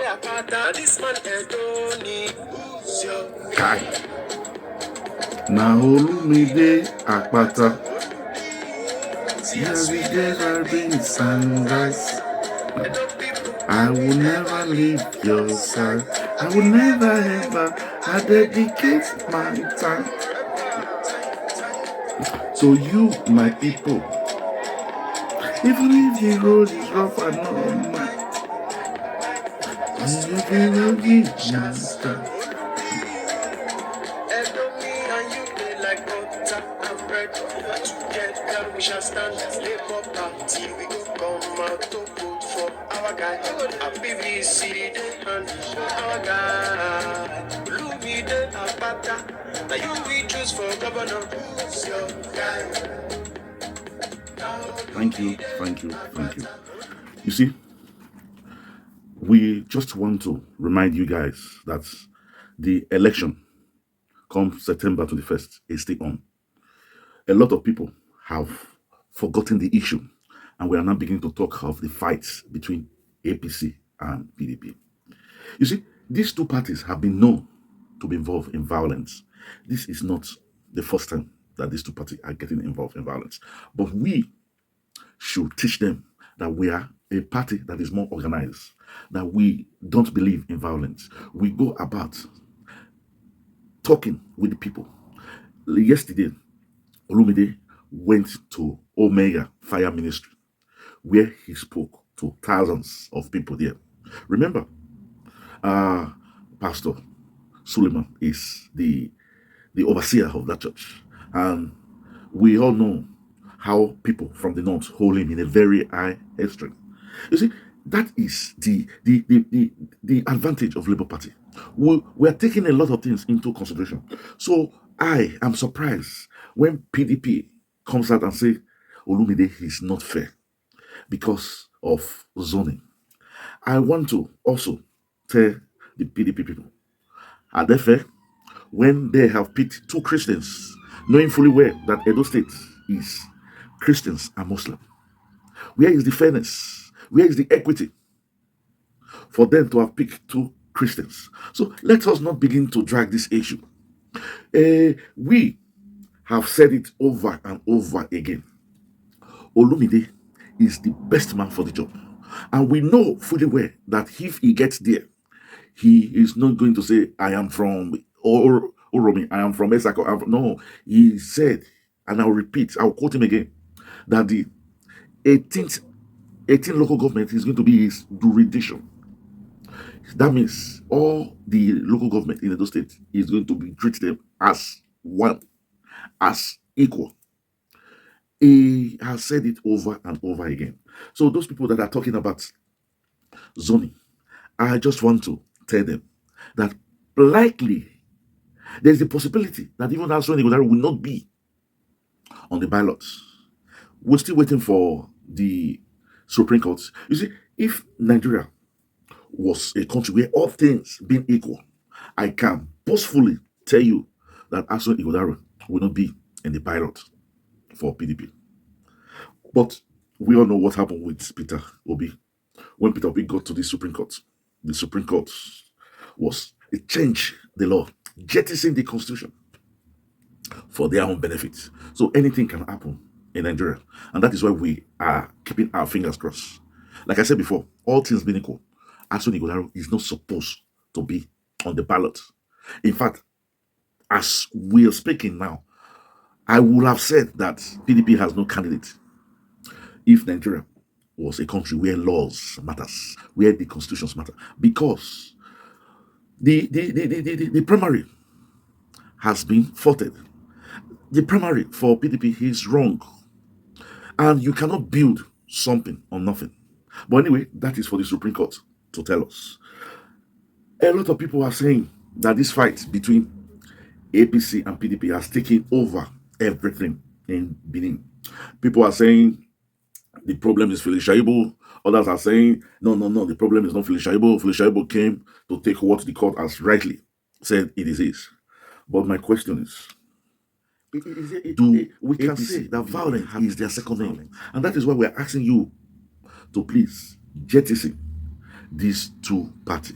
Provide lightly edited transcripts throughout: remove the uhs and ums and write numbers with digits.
Akpata. This man Edoni. Who's your Kai. Now Olumide Akpata. Yes, we never been sunrise. I will never leave your side. I will never ever. I dedicate my time. So you, my people, even if the road is rough and all mine, you will give my time. and you play like butter and bread. Together we shall stand. Labor party, we go come out to vote for our guy. A PVC and our guy. Olumide Osaigbovo. Now you we choose for governor. Who's your guy? Thank you, thank you, thank you. You see, we just want to remind you guys that the election come September 21st is still on. A lot of people have forgotten the issue, and we are now beginning to talk of the fights between APC and PDP. You see, these two parties have been known to be involved in violence. This is not the first time that these two parties are getting involved in violence. But we should teach them that we are a party that is more organized, that we don't believe in violence. We go about talking with the people. Yesterday, Olumide went to Omega Fire Ministry, where he spoke to thousands of people there. Remember, Pastor Suleiman is the overseer of that church, and we all know how people from the north hold him in a very high esteem. You see, that is the advantage of Labour Party. We are taking a lot of things into consideration. So I am surprised when PDP comes out and say Olumide is not fair because of zoning. I want to also tell the PDP people, are they fair when they have picked two Christians, knowing fully well that Edo State is Christians and Muslim? Where is the fairness? Where is the equity for them to have picked two Christians? So let us not begin to drag this issue. We have said it over and over again. Olumide is the best man for the job. And we know fully well that if he gets there, he is not going to say, I am from Oromi, I am from Esako. No, he said, and I'll repeat, I'll quote him again, that the 18th local government is going to be his jurisdiction. That means all the local government in the state is going to be treated as one, as equal. He has said it over and over again. So those people that are talking about zoning, I just want to tell them that likely there is a possibility that even that zoning will not be on the ballots. We're still waiting for the Supreme Court. You see, if Nigeria was a country where all things being equal, I can boastfully tell you that Aso Ighodaro will not be in the ballot for PDP. But we all know what happened with Peter Obi. When Peter Obi got to the Supreme Court was it changed the law, jettisoning the constitution for their own benefit. So anything can happen in Nigeria. And that is why we are keeping our fingers crossed. Like I said before, all things being equal, Aso Ighodaro is not supposed to be on the ballot. In fact, as we are speaking now, I would have said that PDP has no candidate if Nigeria was a country where laws matters, where the constitutions matter, because the primary has been faulted. The primary for PDP is wrong, and you cannot build something on nothing. But anyway, that is for the Supreme Court to tell us. A lot of people are saying that this fight between APC and PDP has taken over everything in Benin. People are saying the problem is Philip Shaibu. Others are saying, no, the problem is not Philip Shaibu. Philip Shaibu came to take what the court has rightly said it is his. But my question is, we can say that violence is their second name. And that is why we're asking you to please jettison these two parties,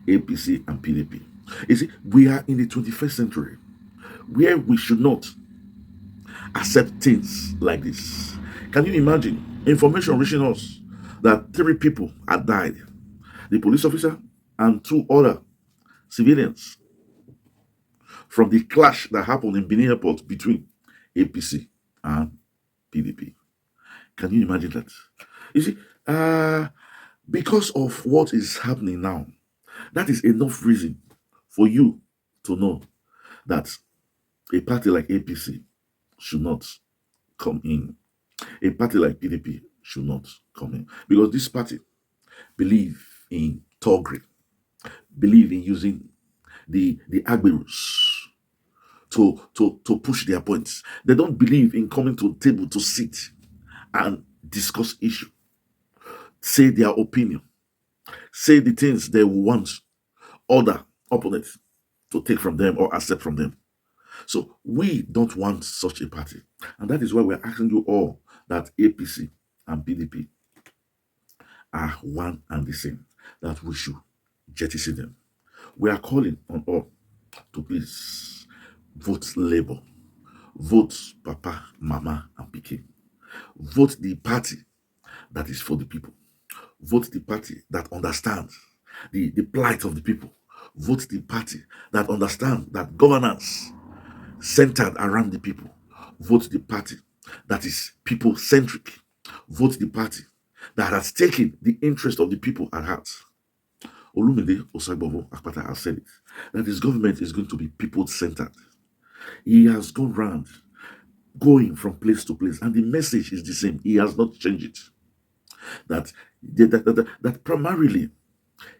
APC and PDP. You see, we are in the 21st century where we should not accept things like this. Can you imagine information reaching us that three people had died, the police officer and two other civilians, from the clash that happened in Benin Airport between APC and PDP? Can you imagine that? You see, because of what is happening now, that is enough reason for you to know that a party like APC should not come in. A party like PDP should not come in. Because this party believe in toggery, believe in using the agberos to push their points. They don't believe in coming to the table to sit and discuss issue, say their opinion, say the things they want other opponents to take from them or accept from them. So we don't want such a party. And that is why we're asking you all that APC and PDP are one and the same, that we should jettison them. We are calling on all to please vote Labour, vote Papa, Mama, and Pikin. Vote the party that is for the people. Vote the party that understands the plight of the people. Vote the party that understands that governance centered around the people. Vote the party that is people centric. Vote the party that has taken the interest of the people at heart. Olumide Osaigbovo Akpata has said it, that his government is going to be people centered. He has gone round, going from place to place, and the message is the same. He has not changed it. That primarily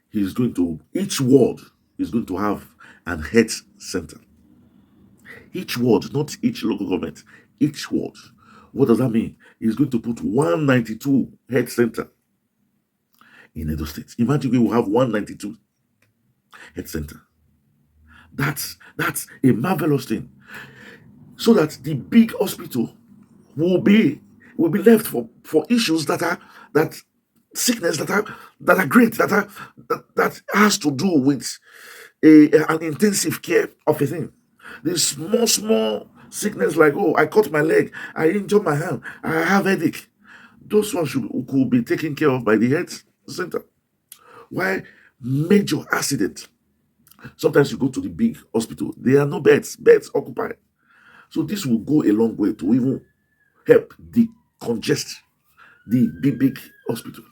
he is going to, each ward is going to have an head center. Each ward, not each local government, each ward. What does that mean? He's going to put 192 head center in Edo State. Imagine we will have 192 head center. That's a marvelous thing. So that the big hospital will be left for issues that sickness that are great, that has to do with an intensive care of a thing. This small sickness like, oh, I cut my leg, I injured my hand, I have headache. Those ones could be taken care of by the health center. Why major accident? Sometimes you go to the big hospital, there are no beds occupied. So this will go a long way to even help decongest the big hospital.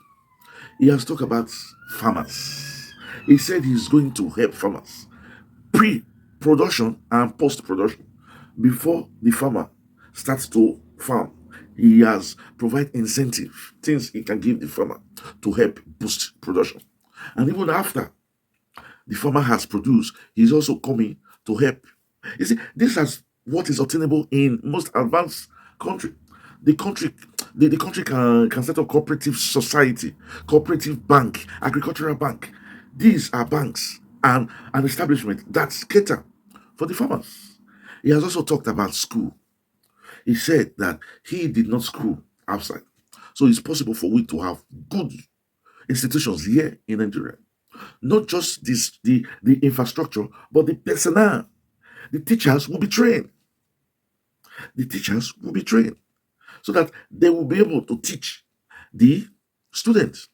He has talked about farmers. He said he's going to help farmers pre-production and post-production. Before the farmer starts to farm, he has provided incentive, things he can give the farmer to help boost production. And even after the farmer has produced, he's also coming to help. You see, this is what is obtainable in most advanced country. The country can set up cooperative society, cooperative bank, agricultural bank. These are banks and an establishment that cater for the farmers. He has also talked about school. He said that he did not school outside. So it's possible for we to have good institutions here in Nigeria. Not just the infrastructure, but the personnel. The teachers will be trained. The teachers will be trained so that they will be able to teach the students.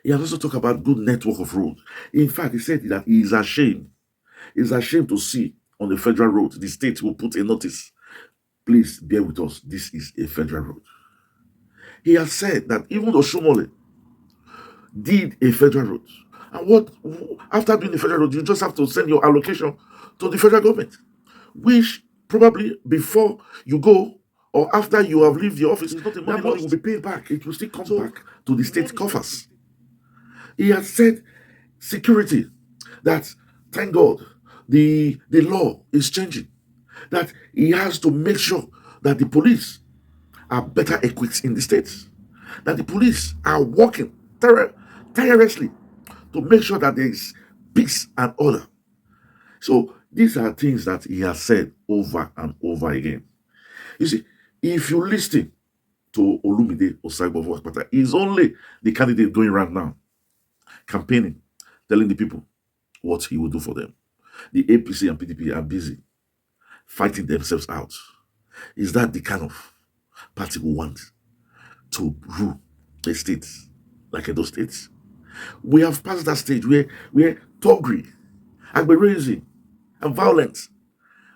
He has also talked about good network of roads. In fact, he said that he is ashamed. He's ashamed to see on the federal road, the state will put a notice. Please bear with us. This is a federal road. He has said that even though Shomole did a federal road, and what after doing the federal road, you just have to send your allocation to the federal government, which probably before you go or after you have left the office, it's not the money will be paid back. It will still come back to the state coffers. He has said security, that thank God the law is changing, that he has to make sure that the police are better equipped in the states, that the police are working tirelessly to make sure that there is peace and order. So these are things that he has said over and over again. You see, if you listen to Olumide Osaigbovo Akpata, he's only the candidate going right now. campaigning, telling the people what he will do for them. The APC and PDP are busy fighting themselves out. Is that the kind of party we want to rule a state like Edo State? We have passed that stage where thuggery, agberoism, and violence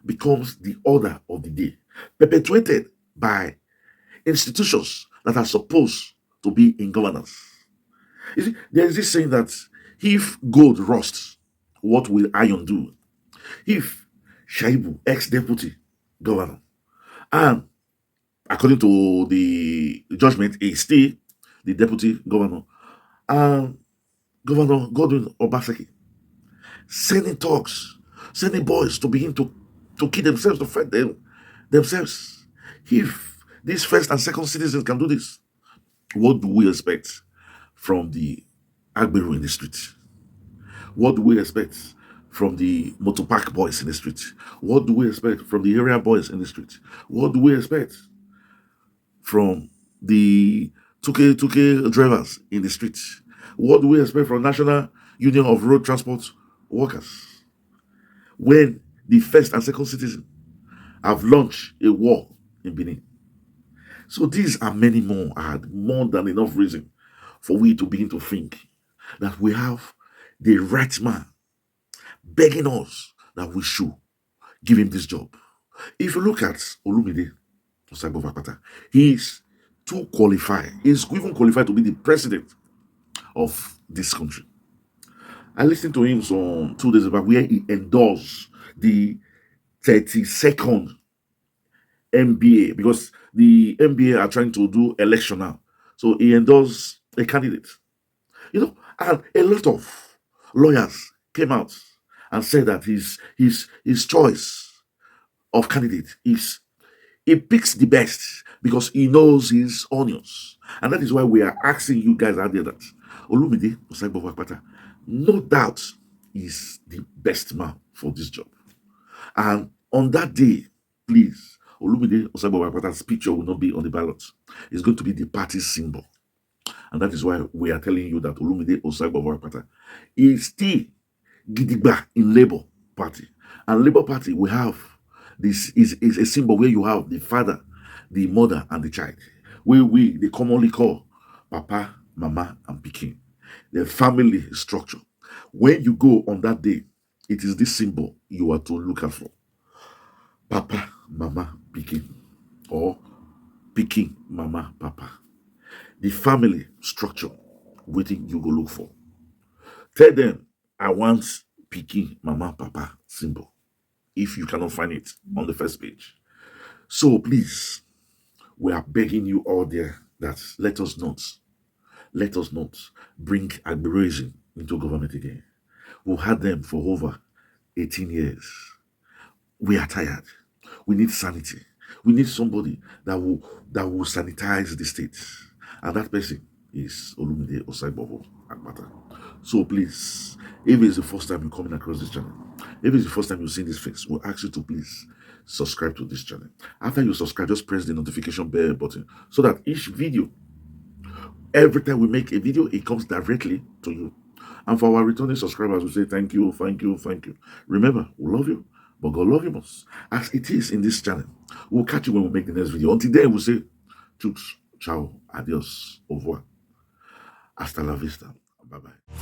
becomes the order of the day, perpetuated by institutions that are supposed to be in governance. You see, there is this saying that if gold rusts, what will iron do? If Shaibu, ex-deputy governor, and according to the judgment, is still the deputy governor, and Governor Godwin Obaseki, sending talks, sending boys to begin to kill themselves, to fight themselves. If these first and second citizens can do this, what do we expect from the Agbero in the street? What do we expect from the motor park boys in the street? What do we expect from the area boys in the street? What do we expect from the 2K drivers in the street? What do we expect from National Union of Road Transport Workers when the first and second citizen have launched a war in Benin? So these are many more, more than enough reason for we to begin to think that we have the right man begging us that we should give him this job. If you look at Olumide Osaigbovo Akpata, he is too qualified. He's even qualified to be the president of this country. I listened to him some 2 days back where he endorsed the 32nd MBA because the MBA are trying to do election now. So he endorsed a candidate. And a lot of lawyers came out and said that his choice of candidate is he picks the best because he knows his onions. And that is why we are asking you guys out there that Olumide Osaigbovo Akpata, no doubt, is the best man for this job. And on that day, please, Olumide Osaigbovo Akpata's picture will not be on the ballot. It's going to be the party symbol. And that is why we are telling you that Olumide Osaigbovo Akpata is still gidigba in Labour Party. And Labour Party, we have this is a symbol where you have the father, the mother, and the child. They commonly call Papa, Mama, and Pikin. The family structure. When you go on that day, it is this symbol you are to look out for. Papa, Mama, Pikin. Or Pikin, Mama, Papa. The family structure, waiting you go look for. Tell them, I want Pikin, Mama, Papa symbol. If you cannot find it on the first page. So please, we are begging you all there that let us not bring agberoism into government again. We've had them for over 18 years. We are tired. We need sanity. We need somebody that will sanitize the state. And that person is Olumide Osaigbovo Akpata. So please, if it's the first time you're coming across this channel, if it's the first time you've seen this face, we'll ask you to please subscribe to this channel. After you subscribe, just press the notification bell button so that each video, every time we make a video, it comes directly to you. And for our returning subscribers, we say thank you, thank you, thank you. Remember, we love you, but God love you most. As it is in this channel. We'll catch you when we make the next video. Until then, we'll say, chooks, ciao, adios, au revoir, hasta la vista, bye-bye.